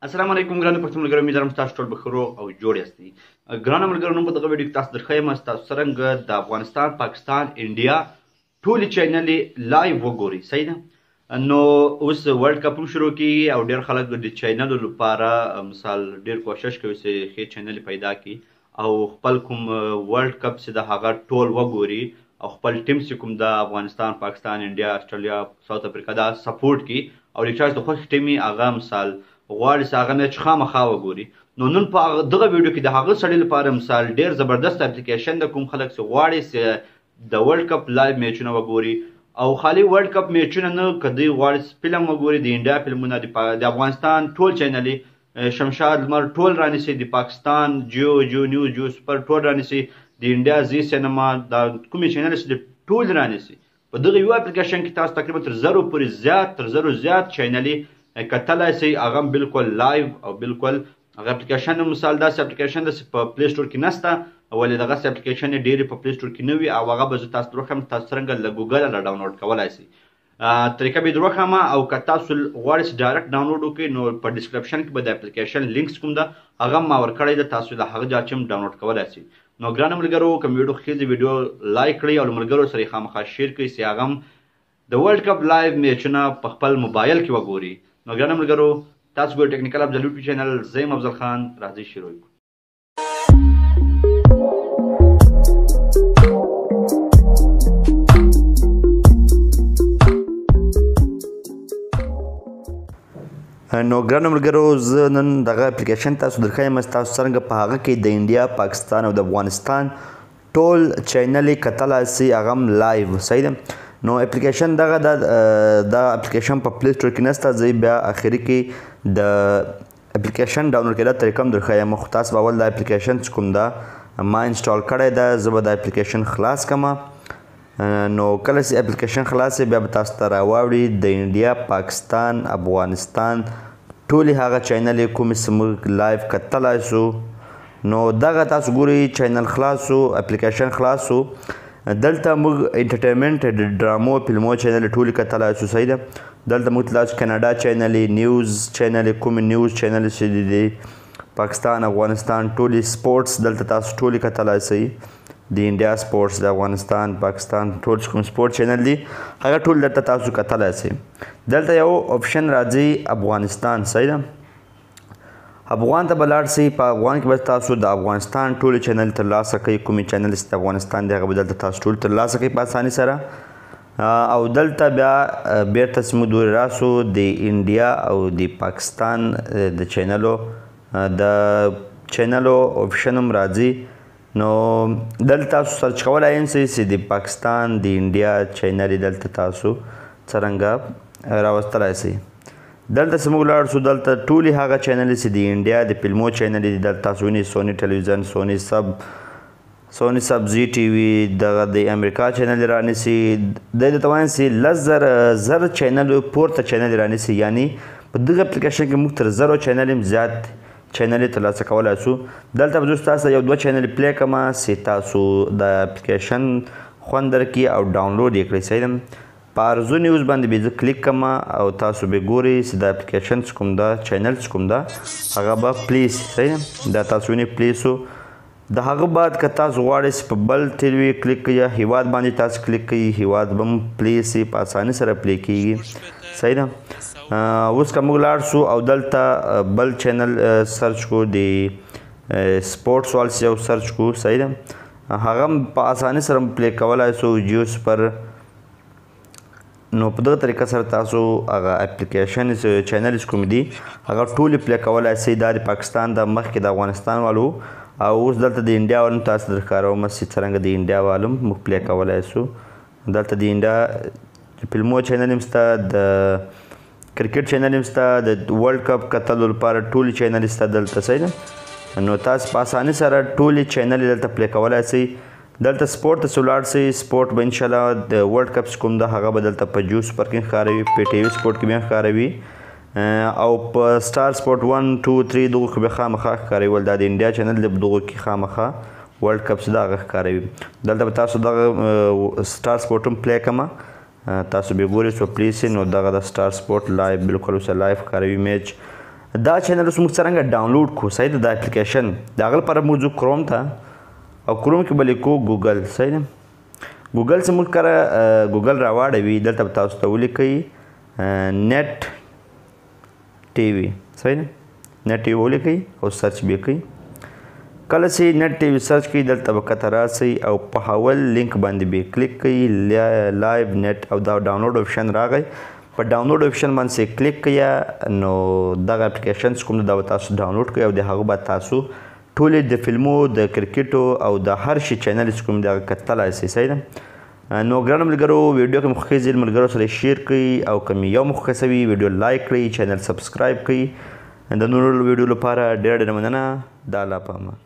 السلام علیکم ګرانو پښتون ملګرو، امیدوارم تاسو ټول بخیر او جوړ یاستئ. ګرانو ملګرو، نن په دغه ویډیو کې تاسو درښیم تاسو څرنګه د افغانستان، پاکستان، انډیا ټولې چینلې لایو وګورئ. صحیح ده؟ نو اوس ورلډ کپ هم شروع کیږي او ډېر خلک د چینلو لپاره مثال ډېر کوشش کوي چې ښې چینلې پیدا کړي او خپل کوم ورلډ کپ چې د هغه ټول وګوري او خپل ټیم چې کوم د افغانستان، پاکستان، انډیا، استرالیا، ساوث افریقا دا سپورټ کړي او د چا چې د خوښ ټیم وي هغه مثال غواړي چې هغه میچ خامخا وګوري. نو نن په دغه ویډیو کې د هغه سړي لپاره مثال ډېر زبردست اپلیکیشن د کوم خلک چې غواړي چې د ورلډ کپ لایو میچونه وګوري او خالي ورلډ کپ میچونه نه، که دوی غواړي فلم وګوري، د انډیا فلمونه، د افغانستان ټول چینلې، شمشاد لمر ټول رانیسي، د پاکستان جیو نیوز، جیو سپر ټول رانیسي، د انډیا زی سینما دا کومې چینلې چې ټول رانیسي. په دغه یو اپلیکیشن کې تاسو تقریبا تر 100 پورې زیات چینلې کتلای شئ. هغه بالکل لایو او بالکل هغه اپلیکیشن مثال داسې اپلیکیشن ده چې په پلی سټور کې نشته، ولې دغسې اپلیکیشن یې ډېرې په پلی سټور کې نه وي او هغه به زه تاسو ته وښیم تاسو څرنګه له ګوګله را ډاونلوډ کولی شئ. طریقه به یې در وښیم او که تاسو غواړئ چې ډایرکټ ډاونلوډ وکړئ نو په ډسکرپشن کې به د اپلیکیشن لینکس کوم ده هغه ما ورکړی ده، تاسو له هغه ځایه هم ډاونلوډ کولی شئ. نو ګرانو ملګرو، که مې ویډیو خوښېږي ویډیو لایک کړئ او له ملګرو سره یې خامخا شیر کړئ چې هغه هم د ورلډ کپ لایو میچونه په خپل موبایل کې وګوري. نو ګرانو ملګرو، تاسو ګورئ ټیکنیکل افضل یوټیوب چینل، زه یم افضل خان. راځئ شروع کړو. نو ګرانو ملګرو، زه نن دغه اپلیکیشن تاسو درښیم تاسو څرنګه په هغه کې د انډیا، پاکستان او د افغانستان ټول چینلې کتلای شئ، هغه هم لایو. صحیح ده؟ نو اپلیکیشن دغه دا اپلیکیشن په پلی سټور کې نشته. زه بیا اخري کې د اپلیکیشن ډاونلوډ کېدو طریقه هم درښیم، خو تاسو به اول دا اپلیکیشن چې کوم ده ما انسټال کړی ده، زه به دا اپلیکیشن خلاص کړم. نو کله چې اپلیکیشن خلاص بیا به تاسو ته راواوړي د انډیا، پاکستان، افغانستان ټولې هغه چینلې کومې چې موږ لایو کتلی شو. نو دغه تاسو ګورئ چینل خلاص شو، اپلیکیشن خلاص شو. دلته موږ انټرټینمنټ، د ډرامو، فلمو چینلې ټولې کتلی شو. صحیح ده؟ دلته موږ تللی شو کاناډا چینلې، نیوز چینلې، کومې نیوز چینلې چې دي پاکستان، افغانستان ټولې، سپورټس دلته تاسو ټولې کتلی شئ. د انډیا سپورټس، د افغانستان، پاکستان ټول چې کوم سپورټ چینل دي هغه ټول دلته تاسو کتلی شئ. دلته یو آپشن راځي افغانستان. صحیح ده؟ افغان ته به لاړ شئ. په افغان کې به تاسو د افغانستان ټولې چینل ترلاسه کوئ. کومې چینل چې د افغانستان دی هغه به دلته تاسو ټول ترلاسه کوئ په اسانۍ سره. او دلته بیا بیرته چې موږ دورې راسو د انډیا او د پاکستان د چینلو آپشن هم راځي. نو دلته تاسو سرچ کولی شئ چې د پاکستان، د انډیا چینلې دلته تاسو څرنګه راوستلی شئ. دلته چې موږ لاړ شو دلته ټولې هغه چینلې چې د انډیا د فلمو چینلې دي دلته تاسو وینئ، سونی ټلویزیون، سونی سب، زی ټي وي، دغه د امریکا چینلې رانیسي. دی درته وایم چې 10,000 چینلو پورته چینلې رانیسي، یعنی په دغه اپلیکیشن کې موږ تر 0 چینلې هم زیات چینلې ترلاسه کولی شو. دلته به زه تاسو ته 1-2 چینلې پلی کړم چې تاسو د اپلیکیشن خوند درکړي او ډاونلوډ یې کړئ. صحیح ده؟ په ارزو نیوز باندې به زه کلیک کړم او تاسو به ګورئ چې د اپلیکیشن چې کوم ده، چینل چې کوم ده هغه به پلی شي. صحیح ده؟ دا تاسو وینئ پلی شو. د هغه بعد که تاسو غواړئ چې په بل ټلوي کلیک کړئ یا هیواد باندې تاسو کلیک کړئ، هیواد به هم پلی شي، په اسانۍ سره پلی کېږي. صحیح ده؟ اوس که موږ لاړ شو او دلته بل چینل سرچ کو، د سپورټس وال یو سرچ کو. صحیح ده؟ هغه هم په اسانۍ سره پلی کولی شو، جیو سپر. نو په دغه طریقه سره تاسو هغه اپلیکیشن چینلز کوم دي هغه ټولې پلی کولی شئ. دا د پاکستان د مخکې د افغانستان والو او اوس دلته د انډیا والو تاسو درښکاروم چې څرنګه د انډیا والو موږ پلی کولی شو. دلته د انډیا فلمو چینل هم شته، د کرکټ چینل هم شته، د ورلډ کپ کتلو لپاره ټولې چینلې شته دلته. صحیح ده؟ نو تاسو په اسانۍ سره ټولې چینلې دلته پلی کولی شئ. دلته سپورټ ته چې ولاړ شئ، سپورټ به انشاءالله د ورلډ کپ چې کوم ده هغه به دلته په جیو سپر کې ښکاروي، په ټي وي سپورټ کې بیا ښکاروي او په سټار سپورټ 1، 2، 3 دغو کې به خامخا ښکاروي. ول دا د انډیا چینل دی، دغو کې خامخا ورلډ کپ چې ده هغه ښکاروي. دلته به تاسو دغه سټار سپورټ هم پلی کړم، تاسو به ګورئ چې پلی شي. نو دغه د سټار سپورټ لایو بالکل اوس لایو ښکاروي میچ. دا چینل اوس موږ څرنګه ډاونلوډ کړو صحیح ده دا اپلیکیشن د هغه لپاره موږ ځو کروم ته او کروم کې به لیکو ګوګل صحیح ده ګوګل چې موږ کله ګوګل راواړوي دلته به تاسو ته ولیکئ نیټ ټي وي صحیح ده نیټ ټي وي ولیکئ او سرچ به یې کوئ کله چې نیټ ټي وي سرچ کوئ دلته به کته راسئ او په اول لینک باندې به کلیک کوئ لایو نیټ او دا ډاونلوډ آپشن راغی په ډاونلوډ آپشن باندې کلیک کوئ نو دغه اپلیکیشنز کوم دا به تاسو ډاونلوډ کوئ او د هغه به تاسو ټولې د فلمو د کرکټو او د هر شي چینلز کوم دغه کتلای شئ صحیح ده نو ګرانو ملګرو ویډیو کې مو خوښ ځینې ملګرو سره شیر کړئ او که مې یو مو خوښه وي ویډیو لایک کړئ چینل سبسکرایب کړئ د نورو ویډیو لپاره ډېره ډېره مننه دا لا پامه